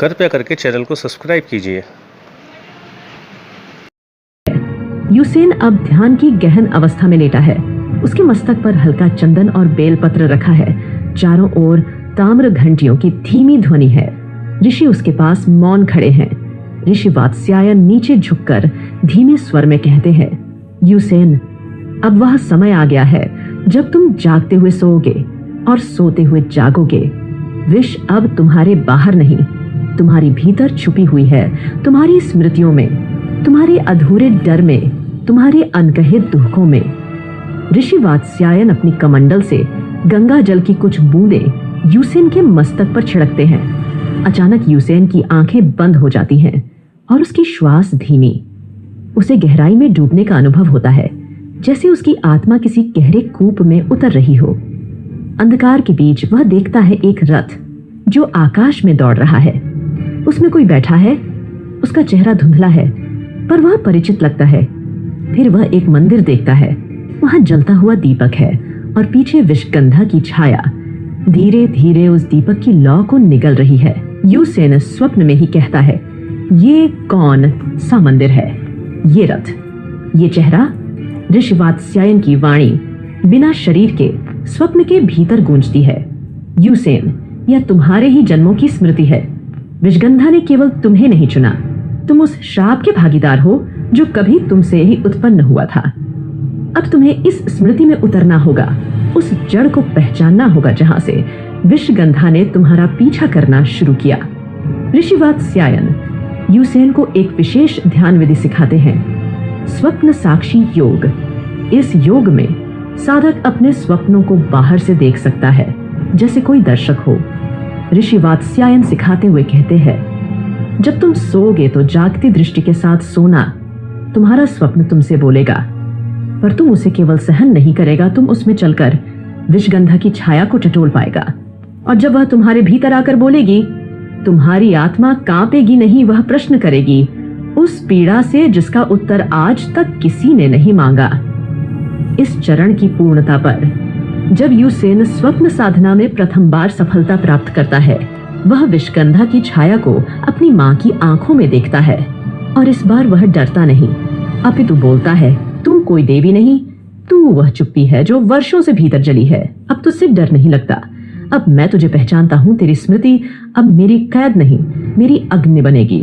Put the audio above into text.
कृपया करके चैनल को सब्सक्राइब कीजिए। यूसेन अब ध्यान की गहन अवस्था में लेटा है। उसके मस्तक पर हल्का चंदन और बेलपत्र रखा है। चारों ओर ताम्र घंटियों की धीमी ध्वनि है। ऋषि उसके पास मौन खड़े हैं। ऋषि वात्स्यायन नीचे झुककर धीमे स्वर में कहते हैं, यूसेन, अब वह समय आ गया है जब तुम जागते हुए सोओगे और सोते हुए जागोगे। विष अब तुम्हारे बाहर नहीं, तुम्हारी भीतर छुपी हुई है, तुम्हारी स्मृतियों में, तुम्हारे अधूरे डर में, तुम्हारे अनकहे दुखों में। ऋषि वात्स्यायन अपनी कमंडल से गंगा जल की कुछ बूंदें यूसेन के मस्तक पर छिड़कते हैं। अचानक यूसेन की आंखें बंद हो जाती हैं और उसकी श्वास धीमी। उसे गहराई में डूबने का अनुभव होता है, जैसे उसकी आत्मा किसी गहरे कूप में उतर रही हो। अंधकार के बीच वह देखता है एक रथ जो आकाश में दौड़ रहा है। उसमें कोई बैठा है। उसका चेहरा धुंधला है, पर वह परिचित लगता है। फिर वह एक मंदिर देखता है। वहां जलता हुआ दीपक है और पीछे विषगंधा की छाया धीरे धीरे उस दीपक की लौ को निगल रही है। यूसेन स्वप्न में ही कहता है, ये कौन सा मंदिर है? ये रथ, ये चेहरा। ऋषि वात्स्यायन की वाणी बिना शरीर के स्वप्न के भीतर गूंजती है। यूसेन, यह तुम्हारे ही जन्मों की स्मृति है। विषगंधा ने केवल तुम्हें नहीं चुना, तुम उस श्राप के भागीदार हो जो कभी तुमसे ही उत्पन्न हुआ था। अब तुम्हें इस स्मृति में उतरना होगा, उस जड़ को पहचानना होगा जहां से विषगंधा ने तुम्हारा पीछा करना शुरू किया। ऋषि वात्स्यायन यूसेन को एक विशेष ध्यान विधि सिखाते हैं, स्वप्न साक्षी योग। इस योग में साधक अपने स्वप्नों को बाहर से देख सकता है, जैसे कोई दर्शक हो। ऋषि वात्स्यायन सिखाते हुए कहते हैं, जब तुम सोओगे तो जागती दृष्टि के साथ सोना। तुम्हारा स्वप्न तुमसे बोलेगा, पर तुम उसे केवल सहन नहीं करेगा, तुम उसमें चलकर विषगंधा की छाया को टटोल पाएगा। और जब वह तुम्हारे भीतर आकर बोलेगी, तुम्हारी आत्मा कांपेगी नहीं, वह प्रश्न करेगी, उस पीड़ा से जिसका उत्तर आज तक किसी ने नहीं मांगा। इस चरण की पूर्णता पर जब यूसेन स्वप्न साधना में प्रथम बार सफलता प्राप्त करता है, वह विषगंधा की छाया को अपनी मां की आंखों में देखता है। और इस बार वह डरता नहीं, अपितु बोलता है, तुम कोई देवी नहीं, तू वह चुप्पी है जो वर्षों से भीतर जली है। अब तुझसे डर नहीं लगता। अब मैं तुझे पहचानता हूँ। तेरी स्मृति अब मेरी कैद नहीं, मेरी अग्नि बनेगी।